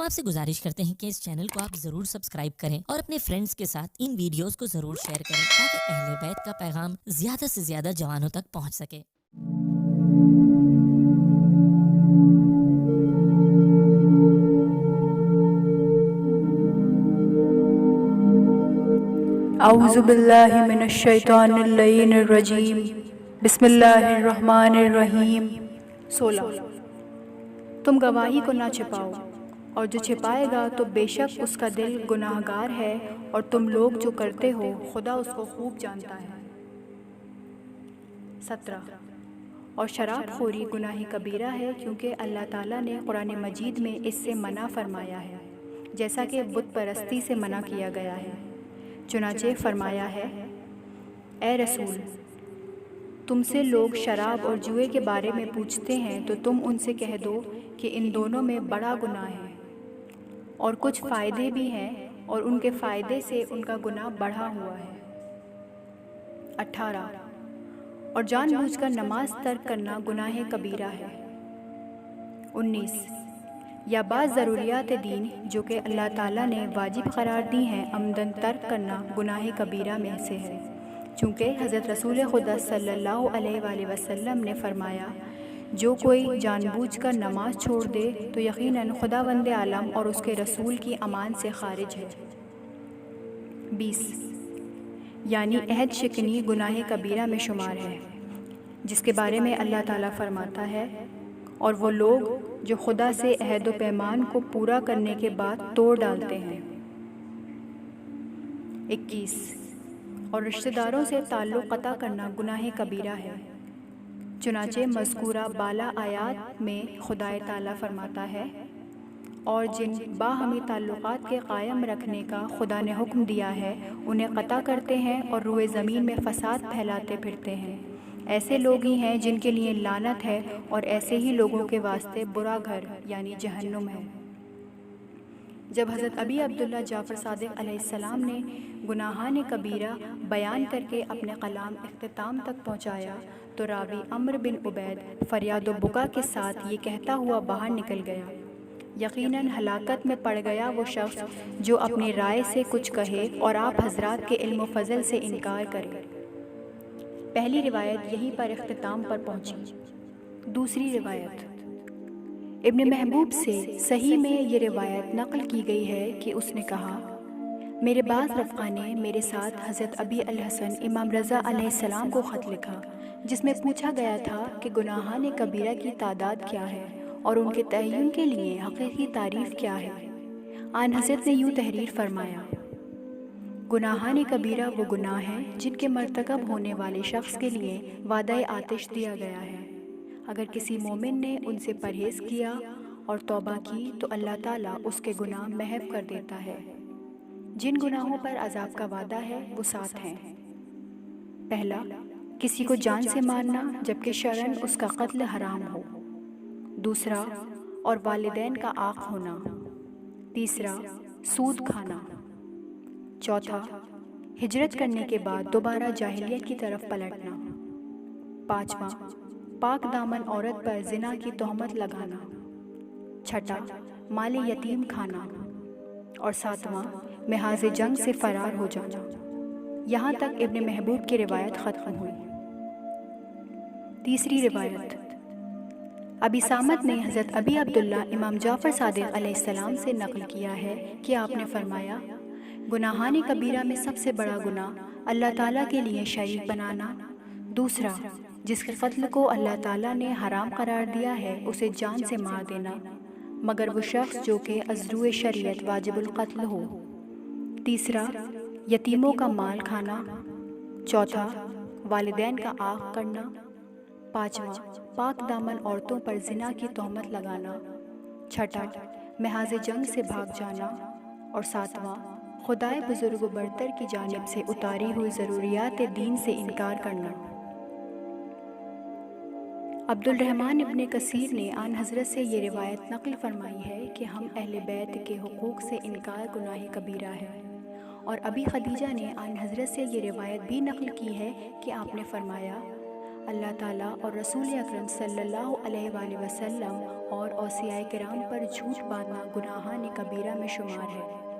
ہم آپ سے گزارش کرتے ہیں کہ اس چینل کو آپ ضرور سبسکرائب کریں اور اپنے فرینڈز کے ساتھ ان ویڈیوز کو ضرور شیئر کریں تاکہ اہل بیت کا پیغام زیادہ سے زیادہ جوانوں تک پہنچ سکے۔ اعوذ باللہ من الشیطان اللعین الرجیم، بسم اللہ الرحمن الرحیم۔ 16 تم گواہی کو نہ چھپاؤ، اور جو چھپائے گا تو بے شک اس کا دل گناہ گار ہے، اور تم لوگ جو کرتے ہو خدا اس کو خوب جانتا ہے۔ 17 اور شراب خوری گناہ کبیرہ ہے، کیونکہ اللہ تعالیٰ نے قرآن مجید میں اس سے منع فرمایا ہے، جیسا کہ بت پرستی سے منع کیا گیا ہے۔ چنانچہ فرمایا ہے، اے رسول، تم سے لوگ شراب اور جوئے کے بارے میں پوچھتے ہیں تو تم ان سے کہہ دو کہ ان دونوں میں بڑا گناہ ہے، اور کچھ فائدے بھی ہیں، اور ان کے فائدے سے ان کا گناہ بڑھا ہوا ہے۔ 18 اور جان بوجھ کر نماز ترک کرنا گناہ کبیرہ ہے۔ 19 یا بعض ضروریات دین جو کہ اللہ تعالیٰ نے واجب قرار دی ہیں عمدن ترک کرنا گناہ کبیرہ میں سے ہے، چونکہ حضرت رسول خدا صلی اللہ علیہ وآلہ وسلم نے فرمایا، جو کوئی جان بوجھ کر نماز چھوڑ دے تو یقیناً خداوند عالم اور اس کے رسول کی امان سے خارج ہے۔ 20 یعنی عہد شکنی گناہ کبیرہ میں شمار ہے، جس کے بارے میں اللہ تعالیٰ فرماتا ہے، اور وہ لوگ جو خدا سے عہد و پیمان کو پورا کرنے کے بعد توڑ ڈالتے ہیں۔ 21 اور رشتہ داروں سے تعلق قطع کرنا گناہ کبیرہ ہے، چنانچہ مذکورہ بالا آیات میں خدا تعالیٰ فرماتا ہے، اور جن باہمی تعلقات کے قائم رکھنے کا خدا نے حکم دیا ہے انہیں قطع کرتے ہیں اور روئے زمین میں فساد پھیلاتے پھرتے ہیں، ایسے لوگ ہی ہیں جن کے لیے لعنت ہے، اور ایسے ہی لوگوں کے واسطے برا گھر یعنی جہنم ہے۔ جب حضرت ابی عبداللہ جعفر صادق علیہ السلام نے گناہان کبیرہ بیان کر کے اپنے کلام اختتام تک پہنچایا تو راوی عمرو بن عبید فریاد و بکا کے ساتھ یہ کہتا ہوا باہر نکل گیا، یقیناً ہلاکت میں پڑ گیا وہ شخص جو اپنی رائے سے کچھ کہے اور آپ حضرات کے علم و فضل سے انکار کرے۔ پہلی روایت یہیں پر اختتام پر پہنچی۔ دوسری روایت ابن محبوب سے صحیح میں یہ روایت نقل کی گئی ہے کہ اس نے کہا، میرے بعض رفقا نے میرے ساتھ حضرت ابی الحسن امام رضا علیہ السلام کو خط لکھا، جس میں پوچھا گیا تھا کہ گناہان کبیرہ کی تعداد کیا ہے اور ان کے تعین کے لیے حقیقی تعریف کیا ہے۔ آن حضرت نے یوں تحریر فرمایا، گناہان کبیرہ وہ گناہ ہیں جن کے مرتکب ہونے والے شخص کے لیے وعدہ آتش دیا گیا ہے، اگر کسی مومن نے ان سے پرہیز کیا اور توبہ کی تو اللہ تعالیٰ اس کے گناہ محو کر دیتا ہے۔ جن گناہوں پر عذاب کا وعدہ ہے وہ 7 ہیں۔ پہلا، کسی کو جان سے مارنا جبکہ شرعاً اس کا قتل حرام ہو۔ دوسرا، اور والدین کا عاق ہونا۔ تیسرا، سود کھانا۔ چوتھا، ہجرت کرنے کے بعد دوبارہ جاہلیت کی طرف پلٹنا۔ پانچواں، پاک دامن عورت پر زنا کی تہمت لگانا۔ چھٹا، مال یتیم کھانا۔ اور ساتواں، محاذ جنگ سے فرار ہو جانا۔ یہاں تک ابن محبوب کی روایت ختم ہوئی۔ تیسری روایت ابی سامت نے حضرت ابی عبداللہ امام جعفر صادق علیہ السلام سے نقل کیا ہے کہ آپ نے فرمایا، گناہان کبیرہ میں سب سے بڑا گناہ اللہ تعالیٰ کے لیے شریک بنانا، دوسرا جس کے قتل کو اللہ تعالیٰ نے حرام قرار دیا ہے اسے جان سے مار دینا مگر وہ شخص جو کہ از روئے شریعت واجب القتل ہو، تیسرا یتیموں کا مال کھانا، چوتھا والدین کا عاق کرنا، پانچواں پاک دامن عورتوں پر زنا کی تہمت لگانا، چھٹا محاذ جنگ سے بھاگ جانا، اور ساتواں خدائے بزرگ و برتر کی جانب سے اتاری ہوئی ضروریات دین سے انکار کرنا۔ عبد الرحمن ابن کثیر نے آن حضرت سے یہ روایت نقل فرمائی ہے کہ ہم اہل بیت کے حقوق سے انکار گناہ کبیرہ ہے، اور ابی خدیجہ نے آن حضرت سے یہ روایت بھی نقل کی ہے کہ آپ نے فرمایا، اللہ تعالیٰ اور رسول اکرم صلی اللہ علیہ وآلہ وسلم اور اوصیاء کرام پر جھوٹ باندھنا گناہان کبیرہ میں شمار ہے۔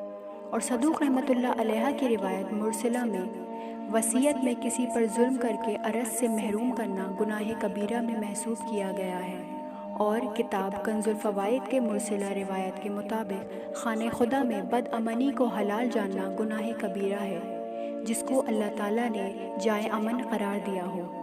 اور صدوق رحمۃ اللہ علیہ کی روایت مرسلہ میں وصیت میں کسی پر ظلم کر کے ارث سے محروم کرنا گناہ کبیرہ میں محسوب کیا گیا ہے۔ اور کتاب کنز الفوائد کے مرسلہ روایت کے مطابق خانہ خدا میں بد امنی کو حلال جاننا گناہ کبیرہ ہے، جس کو اللہ تعالیٰ نے جائے امن قرار دیا ہو۔